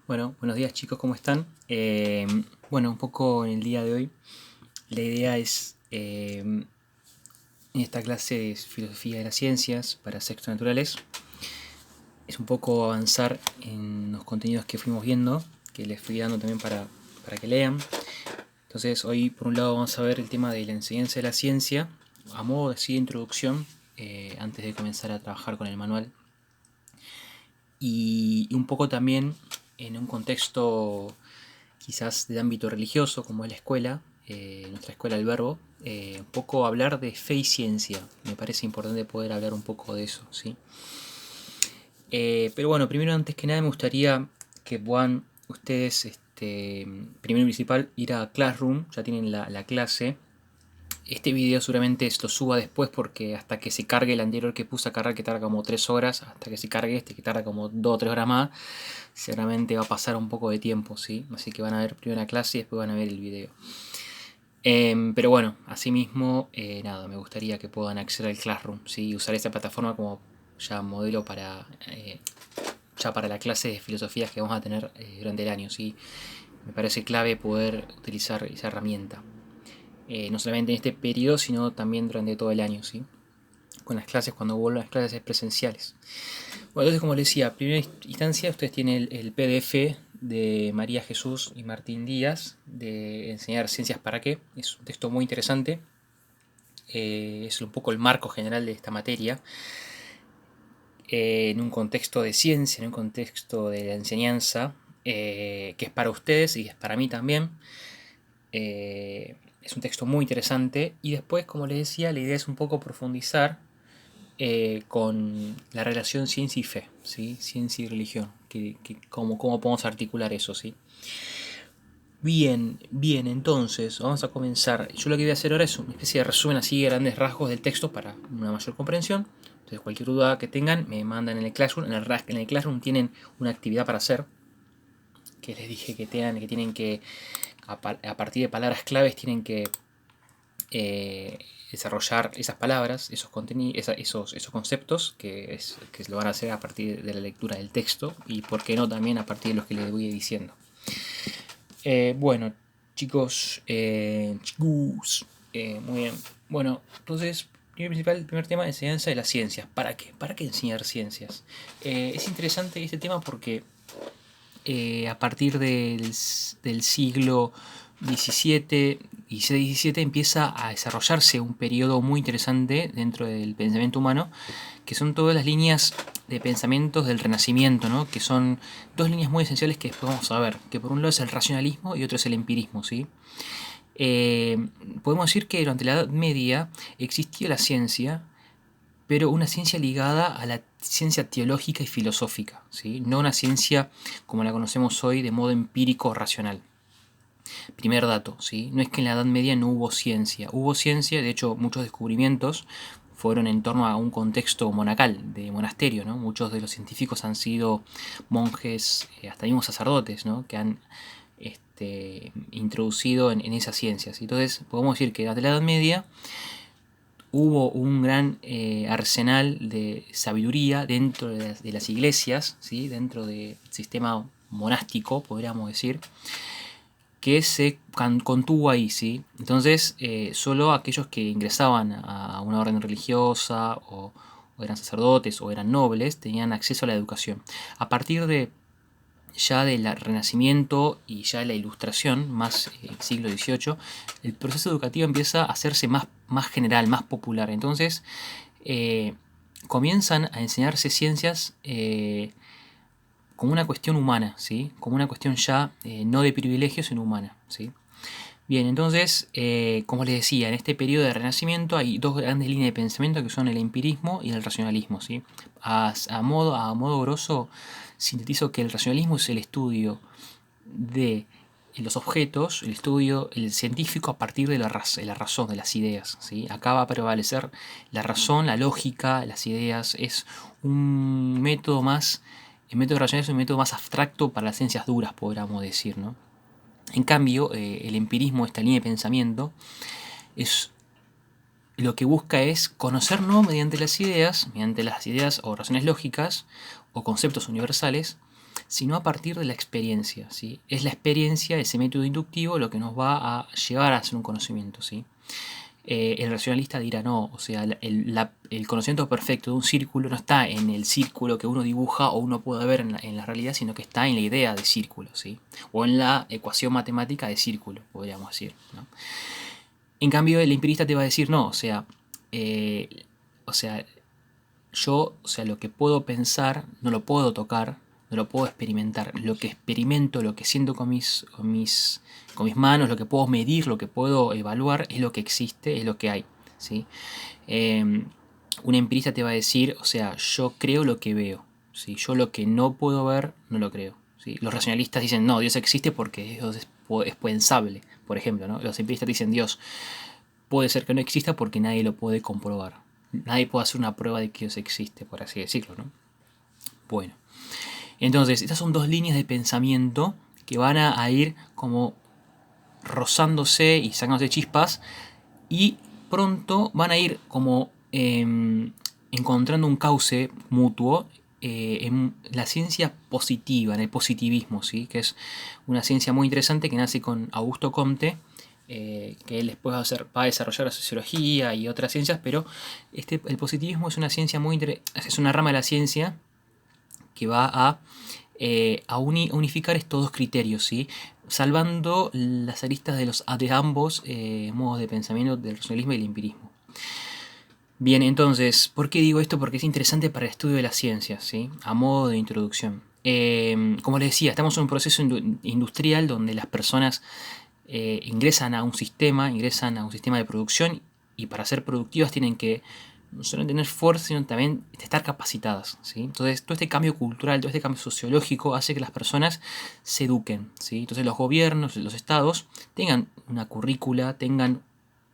Bueno, buenos días chicos, ¿cómo están? Bueno, un poco en el día de hoy, la idea es, en esta clase de Filosofía de las Ciencias para sextos naturales, es un poco avanzar en los contenidos que fuimos viendo, que les fui dando también para que lean. Entonces hoy por un lado vamos a ver el tema de la enseñanza de la ciencia, a modo de introducción, antes de comenzar a trabajar con el manual. Y un poco también en un contexto quizás de ámbito religioso, como es la escuela, nuestra escuela del verbo, un poco hablar de fe y ciencia. Me parece importante poder hablar un poco de eso, ¿sí? Pero bueno, primero, antes que nada, me gustaría que puedan ustedes, primero y principal, ir a Classroom, ya tienen la clase. Este video seguramente lo suba después porque hasta que se cargue el anterior que puse a cargar, que tarda como 3 horas, hasta que se cargue este que tarda como 2 o 3 horas más, seguramente va a pasar un poco de tiempo, ¿sí? Así que van a ver primero la clase y después van a ver el video. Pero bueno, asimismo, nada, me gustaría que puedan acceder al Classroom, ¿sí? Usar esta plataforma como ya modelo ya para la clase de filosofías que vamos a tener durante el año, ¿sí? Me parece clave poder utilizar esa herramienta. No solamente en este periodo, sino también durante todo el año, ¿sí? Con las clases, cuando vuelvan las clases presenciales. Bueno, entonces como les decía, a primera instancia ustedes tienen el PDF de María Jesús y Martín Díaz de Enseñar Ciencias para qué. Es un texto muy interesante. Es un poco el marco general de esta materia. En un contexto de ciencia, en un contexto de la enseñanza, que es para ustedes y es para mí también. Es un texto muy interesante. Y después, como les decía, la idea es un poco profundizar con la relación ciencia y fe, ¿sí? Ciencia y religión, cómo podemos articular eso, ¿sí? Bien, bien, entonces vamos a comenzar. Yo lo que voy a hacer ahora es una especie de resumen así de grandes rasgos del texto para una mayor comprensión. Entonces cualquier duda que tengan me mandan en el Classroom. En el Classroom tienen una actividad para hacer, que les dije que tienen que a partir de palabras claves tienen que desarrollar esas palabras, esos contenidos, esos conceptos que lo van a hacer a partir de la lectura del texto y por qué no también a partir de los que les voy diciendo. Bueno, chicos, muy bien. Bueno, entonces, el primer tema, enseñanza de las ciencias. ¿Para qué? ¿Para qué enseñar ciencias? Es interesante este tema porque a partir del siglo XVII, XVI-XVII empieza a desarrollarse un periodo muy interesante dentro del pensamiento humano, que son todas las líneas de pensamientos del Renacimiento, ¿no? Que son dos líneas muy esenciales que después vamos a ver, que por un lado es el racionalismo y otro es el empirismo, ¿sí? Podemos decir que durante la Edad Media existía la ciencia, pero una ciencia ligada a la ciencia teológica y filosófica, ¿sí? No una ciencia como la conocemos hoy de modo empírico racional. Primer dato, ¿sí? No es que en la Edad Media no hubo ciencia, de hecho muchos descubrimientos fueron en torno a un contexto monacal, de monasterio, ¿no? Muchos de los científicos han sido monjes, hasta mismos sacerdotes, ¿no? Que han introducido en esas ciencias. Entonces podemos decir que durante la Edad Media hubo un gran arsenal de sabiduría dentro de las iglesias, ¿sí? Dentro del sistema monástico, podríamos decir, que se contuvo ahí, ¿sí? Entonces, solo aquellos que ingresaban a una orden religiosa o eran sacerdotes o eran nobles tenían acceso a la educación. A partir de ya del Renacimiento y ya de la Ilustración, más siglo XVIII, el proceso educativo empieza a hacerse más general, más popular. Entonces, comienzan a enseñarse ciencias como una cuestión humana, ¿sí? Como una cuestión ya no de privilegio, sino humana, ¿sí? Bien, entonces, como les decía, en este periodo de Renacimiento hay dos grandes líneas de pensamiento que son el empirismo y el racionalismo, ¿sí? A modo grosso, sintetizo que el racionalismo es el estudio de los objetos, el científico a partir de la razón, de las ideas, ¿sí? Acá va a prevalecer la razón, la lógica, las ideas. Es un método más, el método racional es un método más abstracto para las ciencias duras, podríamos decir, ¿no? En cambio, el empirismo, esta línea de pensamiento, es lo que busca es conocernos mediante las ideas o razones lógicas o conceptos universales, sino a partir de la experiencia, ¿sí? Es la experiencia, ese método inductivo, lo que nos va a llevar a hacer un conocimiento, ¿sí? El racionalista dirá no, o sea, el conocimiento perfecto de un círculo no está en el círculo que uno dibuja o uno puede ver en la realidad, sino que está en la idea de círculo, ¿sí? O en la ecuación matemática de círculo, podríamos decir, ¿no? En cambio, el empirista te va a decir no, o sea, yo, o sea, lo que puedo pensar no lo puedo tocar, no lo puedo experimentar. Lo que experimento, lo que siento con mis manos, lo que puedo medir, lo que puedo evaluar, es lo que existe, es lo que hay, ¿sí? Un empirista te va a decir, o sea, yo creo lo que veo, ¿sí? Yo lo que no puedo ver, no lo creo, ¿sí? Los racionalistas dicen, no, Dios existe porque Dios es pensable, por ejemplo, ¿no? Los empiristas dicen, Dios puede ser que no exista porque nadie lo puede comprobar. Nadie puede hacer una prueba de que Dios existe, por así decirlo, ¿no? Bueno, entonces, estas son dos líneas de pensamiento que van a ir como rozándose y sacándose chispas y pronto van a ir como encontrando un cauce mutuo en la ciencia positiva, en el positivismo, ¿sí? Que es una ciencia muy interesante que nace con Augusto Comte, que él después va a desarrollar la sociología y otras ciencias, pero el positivismo es una ciencia es una rama de la ciencia que va a unificar estos dos criterios, ¿sí? Salvando las aristas de ambos modos de pensamiento del racionalismo y el empirismo. Bien, entonces, ¿por qué digo esto? Porque es interesante para el estudio de las ciencias, ¿sí? A modo de introducción. Como les decía, estamos en un proceso industrial donde las personas ingresan a un sistema de producción y para ser productivas tienen que no solo tener fuerza, sino también estar capacitadas, ¿sí? Entonces, todo este cambio cultural, todo este cambio sociológico hace que las personas se eduquen, ¿sí? Entonces, los gobiernos, los estados tengan una currícula, tengan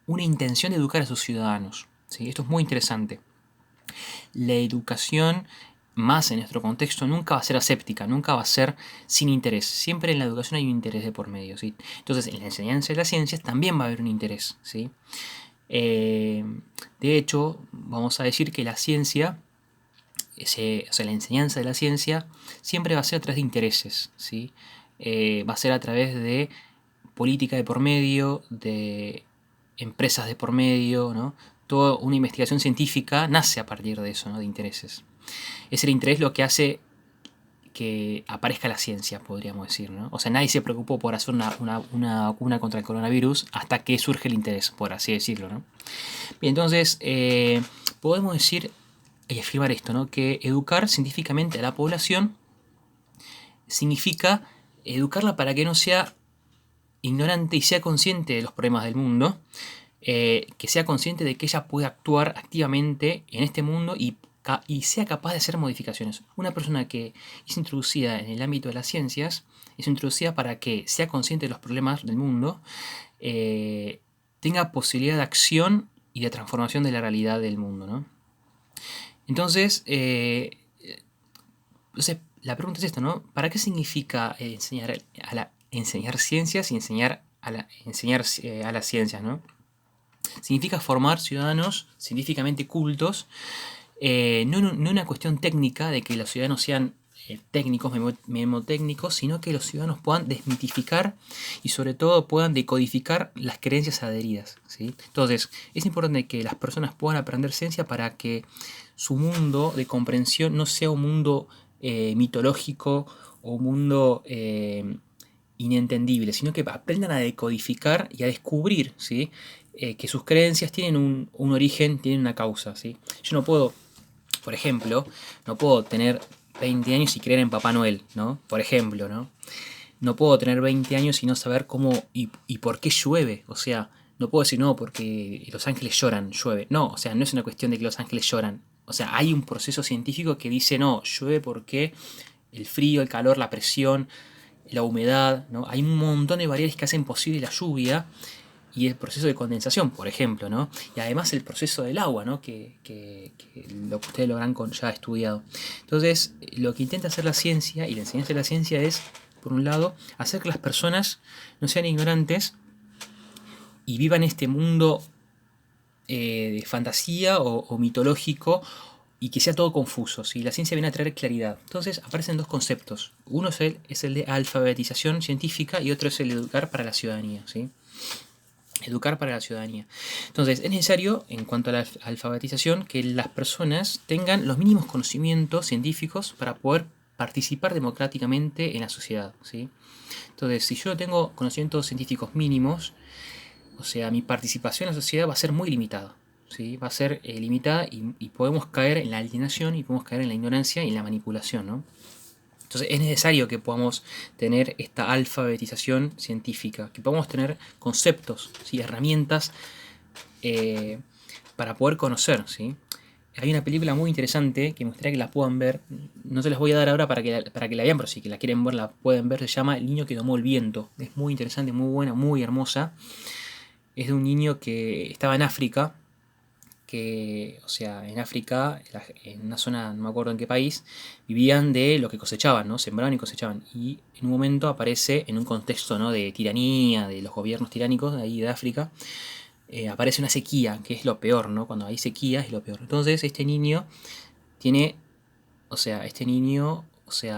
una intención de educar a sus ciudadanos, ¿sí? Esto es muy interesante. La educación, más en nuestro contexto, nunca va a ser aséptica, nunca va a ser sin interés. Siempre en la educación hay un interés de por medio, ¿sí? Entonces, en la enseñanza de las ciencias también va a haber un interés, ¿sí? De hecho, vamos a decir que la ciencia, o sea, la enseñanza de la ciencia, siempre va a ser a través de intereses, ¿sí? Va a ser a través de política de por medio, de empresas de por medio, ¿no? Toda una investigación científica nace a partir de eso, ¿no? De intereses. Es el interés lo que hace que aparezca la ciencia, podríamos decir, ¿no? O sea, nadie se preocupó por hacer una vacuna contra el coronavirus hasta que surge el interés, por así decirlo, ¿no? Bien, entonces, podemos decir y afirmar esto, ¿no? Que educar científicamente a la población significa educarla para que no sea ignorante y sea consciente de los problemas del mundo, que sea consciente de que ella puede actuar activamente en este mundo y sea capaz de hacer modificaciones. Una persona que es introducida en el ámbito de las ciencias es introducida para que sea consciente de los problemas del mundo, tenga posibilidad de acción y de transformación de la realidad del mundo, ¿no? Entonces, la pregunta es esta, ¿no? ¿Para qué significa enseñar ciencias y enseñar a las ciencias, ¿no? Significa formar ciudadanos científicamente cultos, no una cuestión técnica de que los ciudadanos sean técnicos, memotécnicos, sino que los ciudadanos puedan desmitificar y sobre todo puedan decodificar las creencias adheridas, ¿sí? Entonces, es importante que las personas puedan aprender ciencia para que su mundo de comprensión no sea un mundo mitológico o un mundo inentendible, sino que aprendan a decodificar y a descubrir, ¿sí? Que sus creencias tienen un origen, tienen una causa, ¿sí? Yo no puedo, por ejemplo, no puedo tener 20 años y creer en Papá Noel, ¿no? Por ejemplo, ¿no? No puedo tener 20 años y no saber cómo y por qué llueve. O sea, no puedo decir, no, porque los ángeles lloran, llueve. No, o sea, no es una cuestión de que los ángeles lloran. O sea, hay un proceso científico que dice, no, llueve porque el frío, el calor, la presión, la humedad, ¿no? Hay un montón de variables que hacen posible la lluvia y el proceso de condensación, por ejemplo, ¿no? Y además el proceso del agua, ¿no? Que lo que ustedes lo habrán ya estudiado. Entonces, lo que intenta hacer la ciencia y la enseñanza de la ciencia es, por un lado, hacer que las personas no sean ignorantes y vivan este mundo de fantasía o mitológico y que sea todo confuso, ¿sí? La ciencia viene a traer claridad. Entonces aparecen dos conceptos. Uno es el de alfabetización científica y otro es el de educar para la ciudadanía, ¿sí? Educar para la ciudadanía. Entonces, es necesario, en cuanto a la alfabetización, que las personas tengan los mínimos conocimientos científicos para poder participar democráticamente en la sociedad, ¿sí? Entonces, si yo no tengo conocimientos científicos mínimos, o sea, mi participación en la sociedad va a ser muy limitada, ¿sí? Va a ser limitada y podemos caer en la alienación y podemos caer en la ignorancia y en la manipulación, ¿no? Entonces es necesario que podamos tener esta alfabetización científica, que podamos tener conceptos, ¿sí? Herramientas eh, para poder conocer, ¿sí? Hay una película muy interesante que me gustaría que la puedan ver. No se las voy a dar ahora para que la vean, pero si que la quieren ver, la pueden ver. Se llama El niño que domó el viento. Es muy interesante, muy buena, muy hermosa. Es de un niño que estaba en África, que, o sea, en África, en una zona, no me acuerdo en qué país, vivían de lo que cosechaban, ¿no? Sembraban y cosechaban. Y en un momento aparece, en un contexto, ¿no?, de tiranía, de los gobiernos tiránicos de ahí de África, aparece una sequía, que es lo peor, ¿no? Cuando hay sequía es lo peor. Entonces este niño tiene, o sea,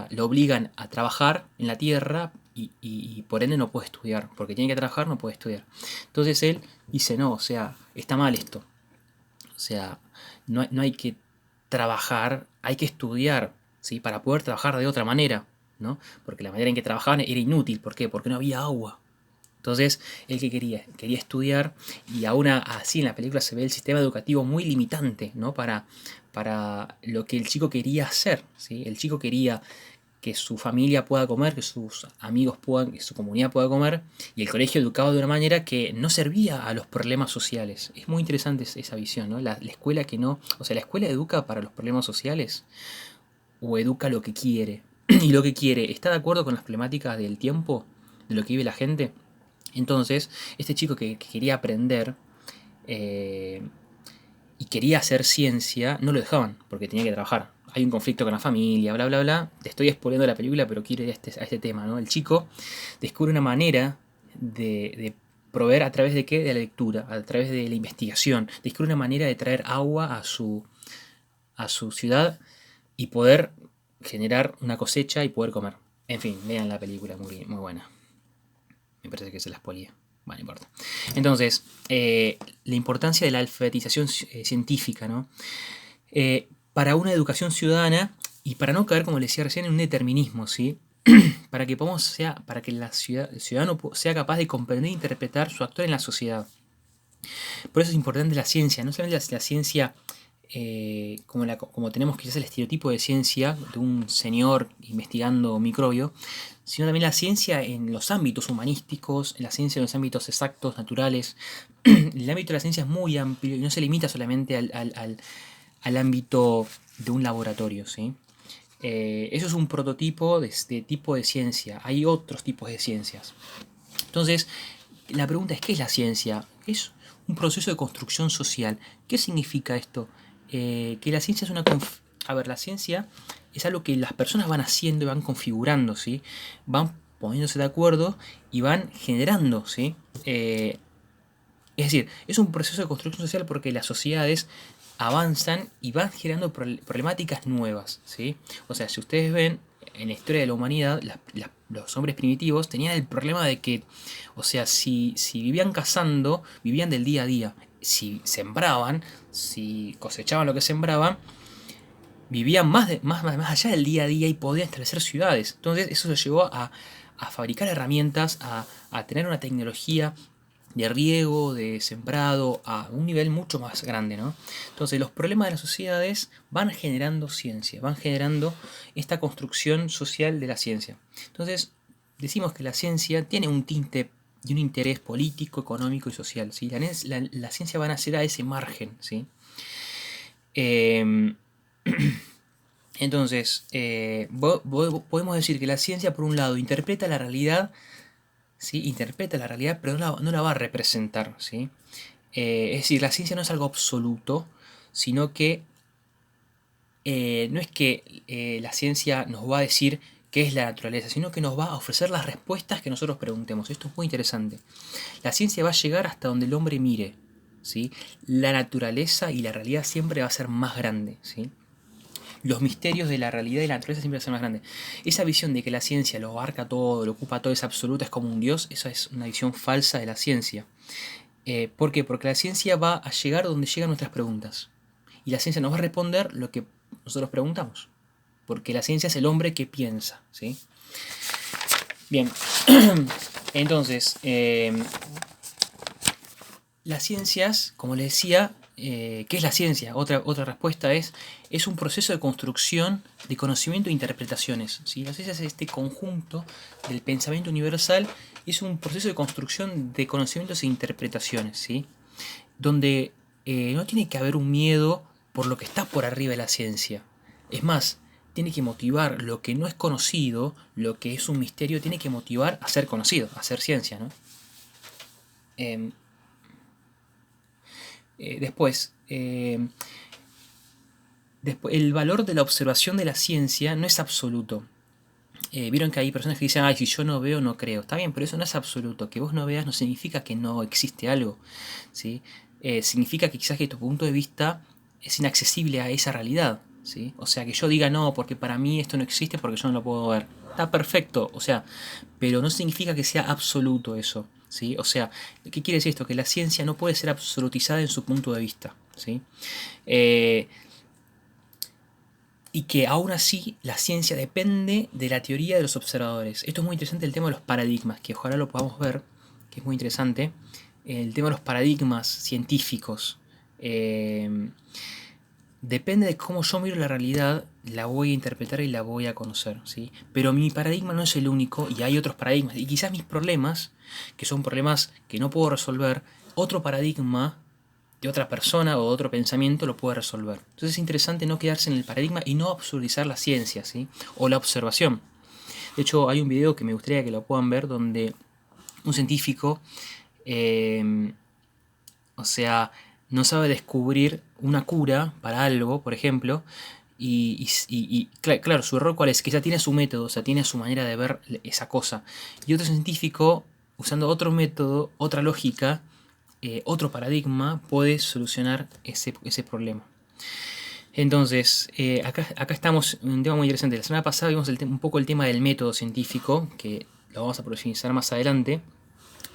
lo obligan a trabajar en la tierra y por ende no puede estudiar, porque tiene que trabajar, no puede estudiar. Entonces él dice, no, o sea, está mal esto. O sea, no hay que trabajar, hay que estudiar, ¿sí? Para poder trabajar de otra manera, ¿no? Porque la manera en que trabajaban era inútil. ¿Por qué? Porque no había agua. Entonces, él que quería estudiar, y aún así en la película se ve el sistema educativo muy limitante, ¿no? Para lo que el chico quería hacer, ¿sí? El chico quería que su familia pueda comer, que sus amigos puedan, que su comunidad pueda comer, y el colegio educaba de una manera que no servía a los problemas sociales. Es muy interesante esa visión, ¿no? La escuela que no, o sea, la escuela educa para los problemas sociales o educa lo que quiere. Y lo que quiere, ¿está de acuerdo con las problemáticas del tiempo, de lo que vive la gente? Entonces, este chico que quería aprender eh, y quería hacer ciencia, no lo dejaban porque tenía que trabajar. Hay un conflicto con la familia, bla, bla, bla. Te estoy spoileando la película, pero quiero ir a este tema, ¿no? El chico descubre una manera de proveer a través de qué? De la lectura, a través de la investigación. Descubre una manera de traer agua a su ciudad y poder generar una cosecha y poder comer. En fin, vean la película, muy, muy buena. Me parece que se la spoileé. Bueno, no importa. Entonces, la importancia de la alfabetización científica, ¿no? Para una educación ciudadana y para no caer, como les decía recién, en un determinismo, ¿sí? Para que para que el ciudadano sea capaz de comprender e interpretar su actor en la sociedad. Por eso es importante la ciencia, no solamente la ciencia como tenemos quizás el estereotipo de ciencia de un señor investigando microbio, sino también la ciencia en los ámbitos humanísticos, en la ciencia en los ámbitos exactos, naturales. El ámbito de la ciencia es muy amplio y no se limita solamente al ámbito de un laboratorio, ¿sí? Eso es un prototipo de este tipo de ciencia. Hay otros tipos de ciencias. Entonces, la pregunta es, ¿qué es la ciencia? Es un proceso de construcción social. ¿Qué significa esto? Que la ciencia es A ver, la ciencia es algo que las personas van haciendo y van configurando, ¿sí? Van poniéndose de acuerdo y van generando, ¿sí? Es decir, es un proceso de construcción social porque las sociedades avanzan y van generando problemáticas nuevas, ¿sí? O sea, si ustedes ven en la historia de la humanidad, los hombres primitivos tenían el problema de que, o sea, si vivían cazando, vivían del día a día. Si sembraban, si cosechaban lo que sembraban, vivían más allá del día a día y podían establecer ciudades. Entonces eso los llevó a fabricar herramientas, a tener una tecnología de riego, de sembrado, a un nivel mucho más grande, ¿no? Entonces los problemas de las sociedades van generando ciencia, van generando esta construcción social de la ciencia. Entonces decimos que la ciencia tiene un tinte y un interés político, económico y social, ¿sí? La ciencia va a nacer a ese margen, ¿sí? Eh, entonces, podemos decir que la ciencia, por un lado, interpreta la realidad, ¿sí? Interpreta la realidad, pero no la va a representar, ¿sí? Es decir, la ciencia no es algo absoluto, sino que no es que la ciencia nos va a decir qué es la naturaleza, sino que nos va a ofrecer las respuestas que nosotros preguntemos. Esto es muy interesante. La ciencia va a llegar hasta donde el hombre mire, ¿sí? La naturaleza y la realidad siempre va a ser más grande, ¿sí? los misterios de la realidad y la naturaleza siempre son más grandes. Esa visión de que la ciencia lo abarca todo, lo ocupa todo, es absoluta, es como un dios, esa es una visión falsa de la ciencia. ¿Por qué? Porque la ciencia va a llegar donde llegan nuestras preguntas. Y la ciencia nos va a responder lo que nosotros preguntamos. Porque la ciencia es el hombre que piensa, ¿sí? Bien, entonces, las ciencias, como les decía, ¿qué es la ciencia? Otra respuesta es un proceso de construcción de conocimiento e interpretaciones, ¿sí? La ciencia es este conjunto del pensamiento universal, es un proceso de construcción de conocimientos e interpretaciones, ¿sí? Donde no tiene que haber un miedo por lo que está por arriba de la ciencia. Es más, tiene que motivar lo que no es conocido, lo que es un misterio, tiene que motivar a ser conocido, a ser ciencia, ¿no? Eh, después, el valor de la observación de la ciencia no es absoluto. Vieron que hay personas que dicen, ay, si yo no veo, no creo. Está bien, pero eso no es absoluto. Que vos no veas no significa que no existe algo, ¿sí? Significa que quizás que tu punto de vista es inaccesible a esa realidad, ¿sí? O sea, que yo diga no, porque para mí esto no existe porque yo no lo puedo ver. Está perfecto, o sea, pero no significa que sea absoluto eso, ¿sí? O sea, ¿qué quiere decir esto? Que la ciencia no puede ser absolutizada en su punto de vista, ¿sí? Eh, y que aún así la ciencia depende de la teoría de los observadores. Esto es muy interesante, el tema de los paradigmas, que ojalá lo podamos ver, que es muy interesante. El tema de los paradigmas científicos. Depende de cómo yo miro la realidad, la voy a interpretar y la voy a conocer, ¿sí? Pero mi paradigma no es el único y hay otros paradigmas. Y quizás mis problemas, que son problemas que no puedo resolver, otro paradigma de otra persona o de otro pensamiento lo puede resolver. Entonces es interesante no quedarse en el paradigma y no absurdizar la ciencia, ¿sí? O la observación. De hecho, hay un video que me gustaría que lo puedan ver donde un científico, eh, o sea, no sabe descubrir una cura para algo, por ejemplo, claro, su error cuál es, que ya tiene su método, o sea, tiene su manera de ver esa cosa. Y otro científico, usando otro método, otra lógica, otro paradigma, puede solucionar ese problema. Entonces, acá estamos en un tema muy interesante. La semana pasada vimos un poco el tema del método científico, que lo vamos a profundizar más adelante.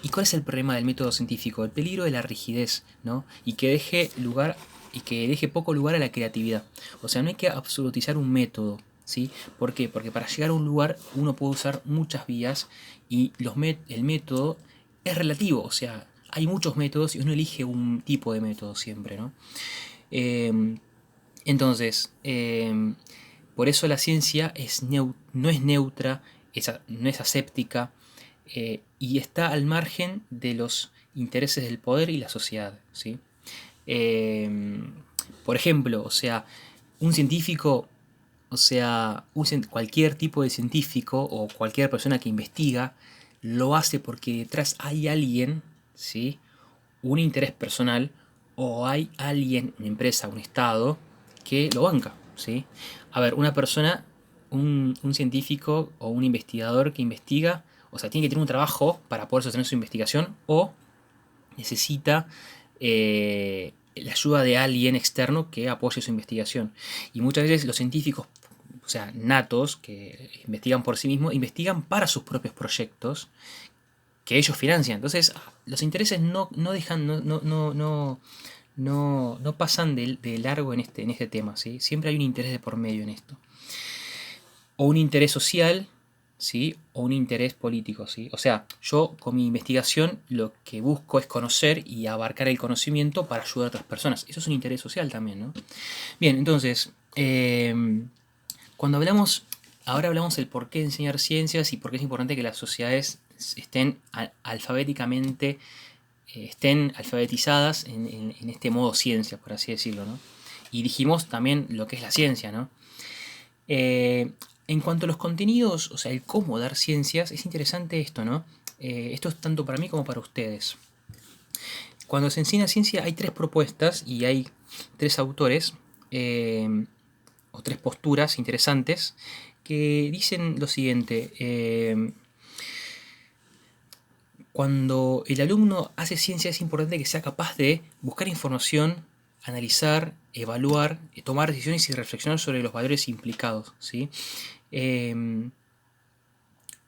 ¿Y cuál es el problema del método científico? El peligro de la rigidez, ¿no? Y que deje poco lugar a la creatividad. O sea, no hay que absolutizar un método, ¿sí? ¿Por qué? Porque para llegar a un lugar uno puede usar muchas vías y el método es relativo, o sea, hay muchos métodos y uno elige un tipo de método siempre, ¿no? Eh, entonces, por eso la ciencia no es neutra, no es aséptica, y está al margen de los intereses del poder y la sociedad, ¿sí? Eh, por ejemplo, o sea, un científico, o sea, cualquier tipo de científico o cualquier persona que investiga, lo hace porque detrás hay alguien, ¿sí? Un interés personal o hay alguien, una empresa, un estado, que lo banca, ¿sí? A ver, una persona, un científico o un investigador que investiga, o sea, tiene que tener un trabajo para poder sostener su investigación o necesita la ayuda de alguien externo que apoye su investigación. Y muchas veces los científicos, o sea, natos, que investigan por sí mismos, investigan para sus propios proyectos que ellos financian. Entonces, los intereses no dejan, no pasan de largo en este tema, ¿sí? Siempre hay un interés de por medio en esto. O un interés social, ¿sí? O un interés político, ¿sí? O sea, yo con mi investigación lo que busco es conocer y abarcar el conocimiento para ayudar a otras personas. Eso es un interés social también, ¿no? Bien, entonces, cuando ahora hablamos del por qué enseñar ciencias y por qué es importante que las sociedades estén estén alfabetizadas en este modo ciencia, por así decirlo, ¿no? Y dijimos también lo que es la ciencia, ¿no? En cuanto a los contenidos, o sea, el cómo dar ciencias, es interesante esto, ¿no? Esto es tanto para mí como para ustedes. Cuando se enseña ciencia hay tres propuestas y hay tres autores, o tres posturas interesantes, que dicen lo siguiente. Cuando el alumno hace ciencia es importante que sea capaz de buscar información analizar, evaluar, tomar decisiones y reflexionar sobre los valores implicados, ¿sí?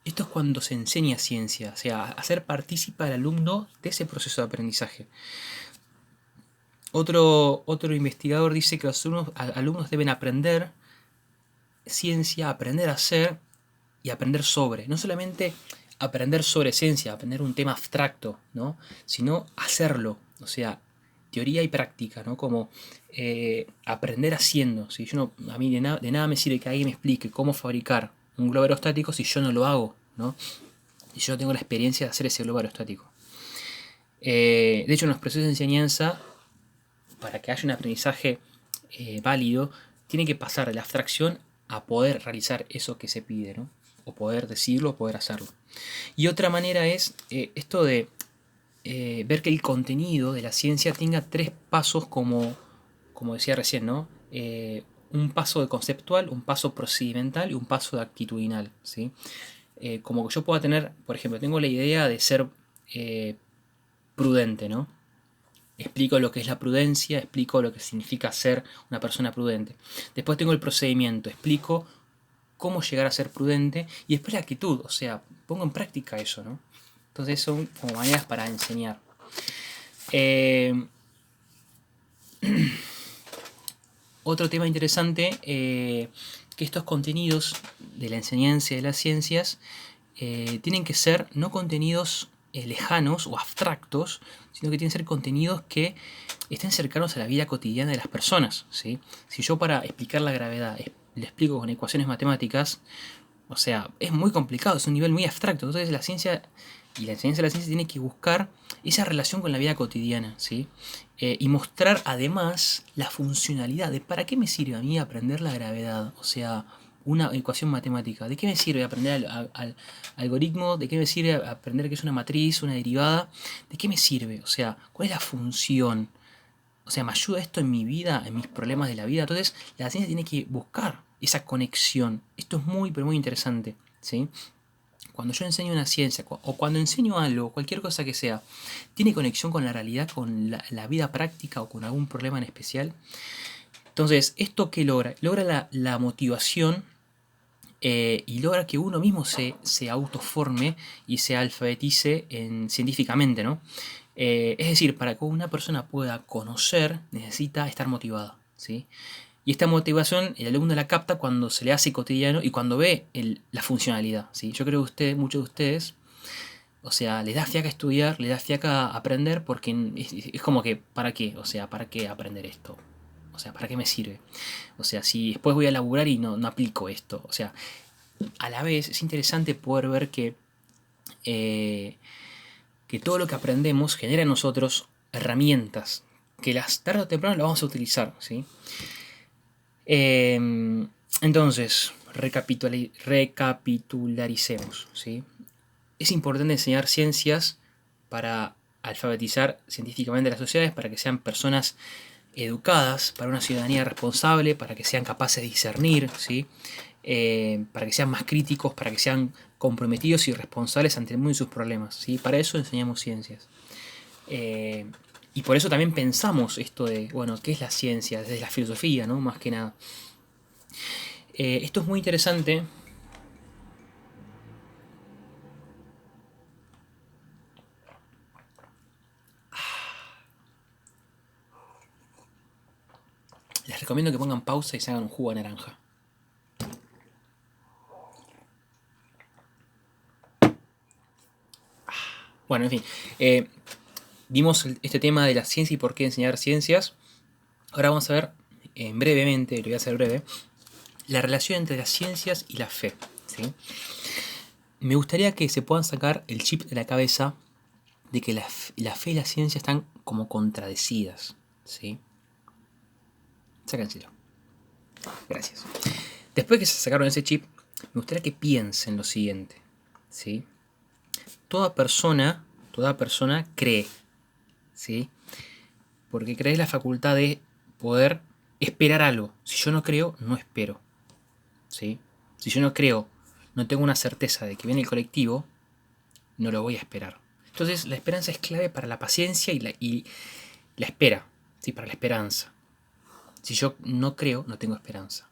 Esto es cuando se enseña ciencia, o sea, hacer partícipe al alumno de ese proceso de aprendizaje. Otro investigador dice que los alumnos deben aprender ciencia, aprender a hacer y aprender sobre. No solamente aprender sobre ciencia, aprender un tema abstracto, ¿no? Sino hacerlo, o sea, teoría y práctica, ¿no? Como aprender haciendo. ¿Sí? A mí de nada me sirve que alguien me explique cómo fabricar un globo aerostático si yo no lo hago, ¿no? Y yo no tengo la experiencia de hacer ese globo aerostático. De hecho, en los procesos de enseñanza, para que haya un aprendizaje válido, tiene que pasar de la abstracción a poder realizar eso que se pide, ¿no? O poder decirlo, o poder hacerlo. Y otra manera es esto de ver que el contenido de la ciencia tenga 3 pasos como decía recién, ¿no? Un paso de conceptual, un paso procedimental y un paso de actitudinal, ¿sí? Como que yo pueda tener, por ejemplo, tengo la idea de ser prudente, ¿no? Explico lo que es la prudencia, explico lo que significa ser una persona prudente. Después tengo el procedimiento, explico cómo llegar a ser prudente y después la actitud, o sea, pongo en práctica eso, ¿no? Entonces son como maneras para enseñar. Otro tema interesante, que estos contenidos de la enseñanza de las ciencias tienen que ser no contenidos lejanos o abstractos, sino que tienen que ser contenidos que estén cercanos a la vida cotidiana de las personas, ¿sí? Si yo para explicar la gravedad le explico con ecuaciones matemáticas, o sea, es muy complicado, es un nivel muy abstracto. Entonces la ciencia y la enseñanza de la ciencia tiene que buscar esa relación con la vida cotidiana, ¿sí? Y mostrar además la funcionalidad de para qué me sirve a mí aprender la gravedad, o sea, una ecuación matemática. ¿De qué me sirve aprender al algoritmo? ¿De qué me sirve aprender qué es una matriz, una derivada? ¿De qué me sirve? O sea, ¿cuál es la función? O sea, ¿me ayuda esto en mi vida, en mis problemas de la vida? Entonces, la ciencia tiene que buscar esa conexión. Esto es muy, pero muy interesante, ¿sí? Cuando yo enseño una ciencia o cuando enseño algo, cualquier cosa que sea, tiene conexión con la realidad, con la vida práctica o con algún problema en especial. Entonces, ¿esto qué logra? Logra la motivación y logra que uno mismo se autoforme y se alfabetice científicamente, ¿no? Es decir, para que una persona pueda conocer, necesita estar motivada, ¿sí? Y esta motivación el alumno la capta cuando se le hace cotidiano y cuando ve la funcionalidad, ¿sí? Yo creo que muchos de ustedes, o sea, les da fiaca estudiar, les da fiaca aprender porque es como que, ¿para qué? O sea, ¿para qué aprender esto? O sea, ¿para qué me sirve? O sea, si después voy a laburar y no aplico esto. O sea, a la vez es interesante poder ver eh, que todo lo que aprendemos genera en nosotros herramientas que las tarde o temprano las vamos a utilizar, ¿sí? Entonces, recapitularicemos, ¿sí? Es importante enseñar ciencias para alfabetizar científicamente a las sociedades, para que sean personas educadas, para una ciudadanía responsable, para que sean capaces de discernir, ¿sí? Para que sean más críticos, para que sean comprometidos y responsables ante el mundo y sus problemas, ¿sí? Para eso enseñamos ciencias. Y por eso también pensamos esto de, bueno, ¿qué es la ciencia? Desde la filosofía, ¿no? Más que nada. Esto es muy interesante. Les recomiendo que pongan pausa y se hagan un jugo de naranja. Bueno, en fin. Vimos este tema de la ciencia y por qué enseñar ciencias. Ahora vamos a ver, brevemente, lo voy a hacer breve, la relación entre las ciencias y la fe, ¿sí? Me gustaría que se puedan sacar el chip de la cabeza de que la fe y la ciencia están como contradecidas, ¿sí? Sáquenselo. Gracias. Después que se sacaron ese chip, me gustaría que piensen lo siguiente, ¿sí? Toda persona cree, ¿sí? Porque cree la facultad de poder esperar algo. Si yo no creo, no espero, ¿sí? Si yo no creo, no tengo una certeza de que viene el colectivo, no lo voy a esperar. Entonces la esperanza es clave para la paciencia y la espera, ¿sí? Para la esperanza. Si yo no creo, no tengo esperanza.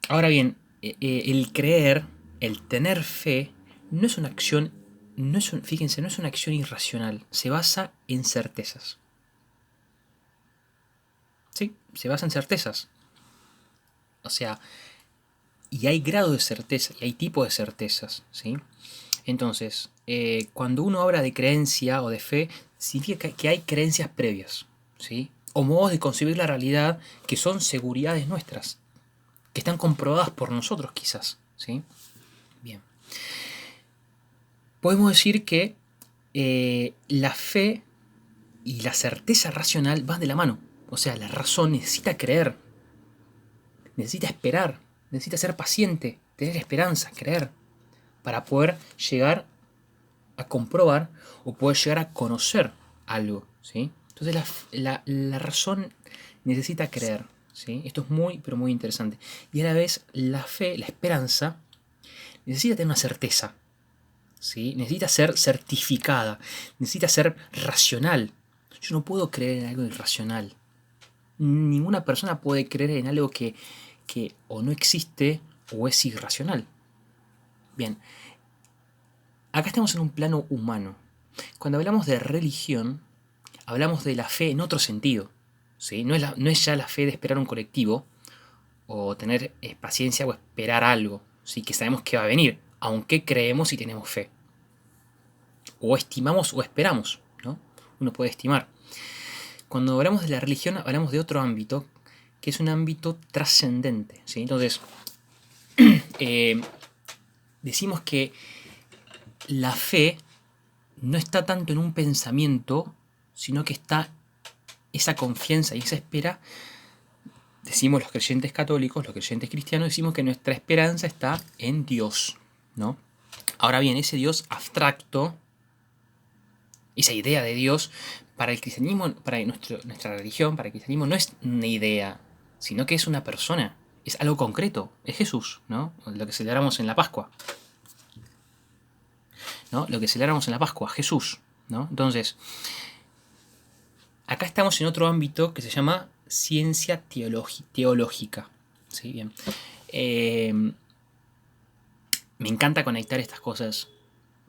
Ahora bien, el creer, el tener fe, no es una acción, fíjense, no es una acción irracional, se basa en certezas. Sí, se basa en certezas. O sea, y hay grado de certeza, y hay tipo de certezas, ¿sí? Entonces, cuando uno habla de creencia o de fe, significa que hay creencias previas, ¿sí? O modos de concebir la realidad que son seguridades nuestras, que están comprobadas por nosotros quizás, ¿sí? Bien. Podemos decir que la fe y la certeza racional van de la mano. O sea, la razón necesita creer, necesita esperar, necesita ser paciente, tener esperanza, creer, para poder llegar a comprobar o poder llegar a conocer algo, ¿sí? Entonces la razón necesita creer, ¿sí? Esto es muy, pero muy interesante. Y a la vez la fe, la esperanza, necesita tener una certeza, ¿sí? Necesita ser certificada, necesita ser racional. Yo no puedo creer en algo irracional. Ninguna persona puede creer en algo que o no existe o es irracional. Bien, acá estamos en un plano humano. Cuando hablamos de religión, hablamos de la fe en otro sentido, ¿sí? No es ya la fe de esperar un colectivo o tener paciencia o esperar algo, ¿sí? Que sabemos que va a venir, aunque creemos y tenemos fe. O estimamos o esperamos, ¿no? Uno puede estimar. Cuando hablamos de la religión, hablamos de otro ámbito, que es un ámbito trascendente, ¿sí? Entonces, decimos que la fe no está tanto en un pensamiento, sino que está esa confianza y esa espera. Decimos los creyentes católicos, los creyentes cristianos, decimos que nuestra esperanza está en Dios, ¿no? Ahora bien, ese Dios abstracto, esa idea de Dios, para el cristianismo, para nuestra religión, para el cristianismo no es una idea, sino que es una persona, es algo concreto, es Jesús, ¿no? Lo que celebramos en la Pascua, ¿no? Lo que celebramos en la Pascua, Jesús, ¿no? Entonces, acá estamos en otro ámbito que se llama ciencia teológica, ¿sí? Bien. Me encanta conectar estas cosas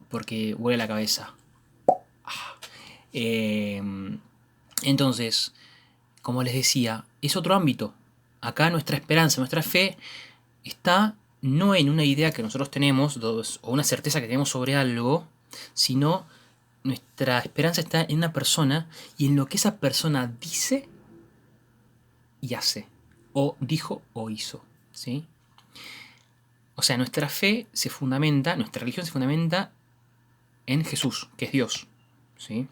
porque vuela la cabeza. Entonces, como les decía, es otro ámbito. Acá nuestra esperanza, nuestra fe está no en una idea que nosotros tenemos o una certeza que tenemos sobre algo, sino nuestra esperanza está en una persona y en lo que esa persona dice y hace, o dijo o hizo, ¿sí? O sea, nuestra fe se fundamenta, nuestra religión se fundamenta en Jesús, que es Dios, ¿sí?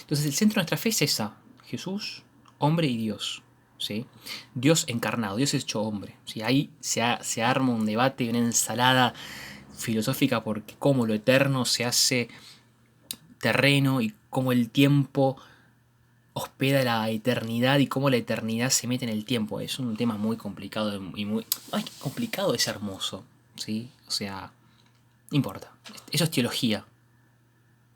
Entonces el centro de nuestra fe es esa, Jesús, hombre y Dios, ¿sí? Dios encarnado, Dios hecho hombre, ¿sí? Ahí se arma un debate, una ensalada filosófica porque cómo lo eterno se hace terreno y cómo el tiempo hospeda la eternidad y cómo la eternidad se mete en el tiempo. Es un tema muy complicado y muy... Ay, complicado es hermoso, ¿sí? O sea, no importa. Eso es teología,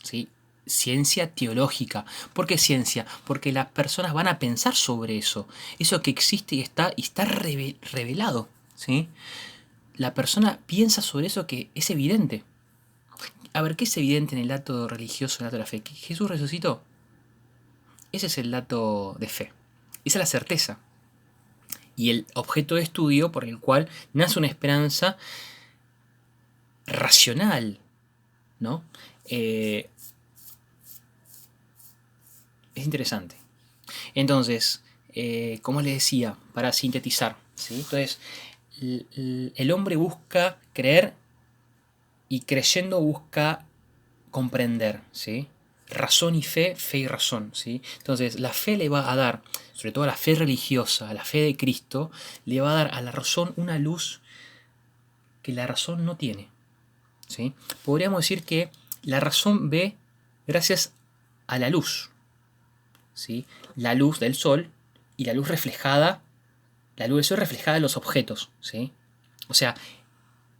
¿sí? Ciencia teológica. ¿Por qué ciencia? Porque las personas van a pensar sobre eso. Eso que existe y está revelado, ¿sí? La persona piensa sobre eso que es evidente. A ver, ¿qué es evidente en el dato religioso, en el dato de la fe? ¿Que Jesús resucitó? Ese es el dato de fe. Esa es la certeza. Y el objeto de estudio por el cual nace una esperanza racional, ¿no? Es interesante. Entonces, como les decía, para sintetizar, ¿sí? Entonces, el hombre busca creer y creyendo busca comprender, ¿sí? Razón y fe, fe y razón, ¿sí? Entonces, la fe le va a dar, sobre todo la fe religiosa, la fe de Cristo, le va a dar a la razón una luz que la razón no tiene, ¿sí? Podríamos decir que la razón ve gracias a la luz, ¿sí? La luz del sol y la luz reflejada, la luz del sol reflejada en los objetos, ¿sí? O sea,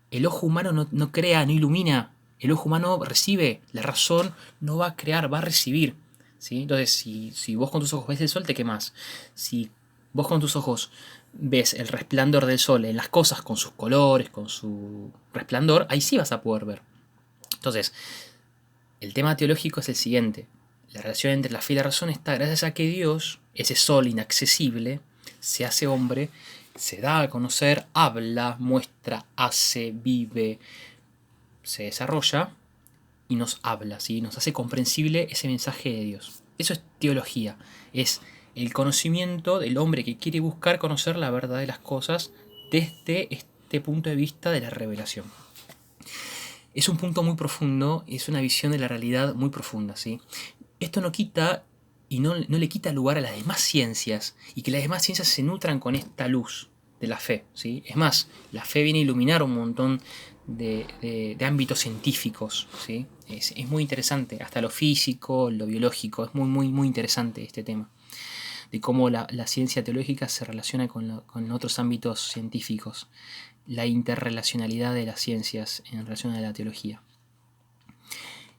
el ojo humano no crea, no ilumina. El ojo humano recibe, la razón no va a crear, va a recibir, ¿sí? Entonces, si vos con tus ojos ves el sol, te quemás. Si vos con tus ojos ves el resplandor del sol en las cosas, con sus colores, con su resplandor, ahí sí vas a poder ver. Entonces, el tema teológico es el siguiente. La relación entre la fe y la razón está gracias a que Dios, ese sol inaccesible, se hace hombre, se da a conocer, habla, muestra, hace, vive, se desarrolla y nos habla, ¿sí? Nos hace comprensible ese mensaje de Dios. Eso es teología, es el conocimiento del hombre que quiere buscar conocer la verdad de las cosas desde este punto de vista de la revelación. Es un punto muy profundo, es una visión de la realidad muy profunda, ¿sí? Esto no quita y no le quita lugar a las demás ciencias y que las demás ciencias se nutran con esta luz de la fe, ¿sí? Es más, la fe viene a iluminar un montón de ámbitos científicos, ¿sí? Es muy interesante, hasta lo físico, lo biológico, es muy interesante este tema, de cómo la ciencia teológica se relaciona con otros ámbitos científicos, la interrelacionalidad de las ciencias en relación a la teología.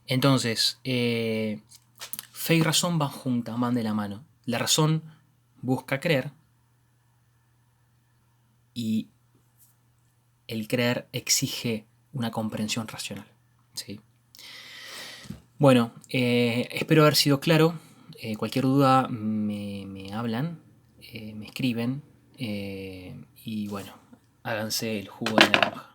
Entonces, fe y razón van juntas, van de la mano. La razón busca creer y el creer exige una comprensión racional, ¿sí? Bueno, espero haber sido claro. Cualquier duda me hablan, me escriben y bueno, háganse el jugo de la naranja.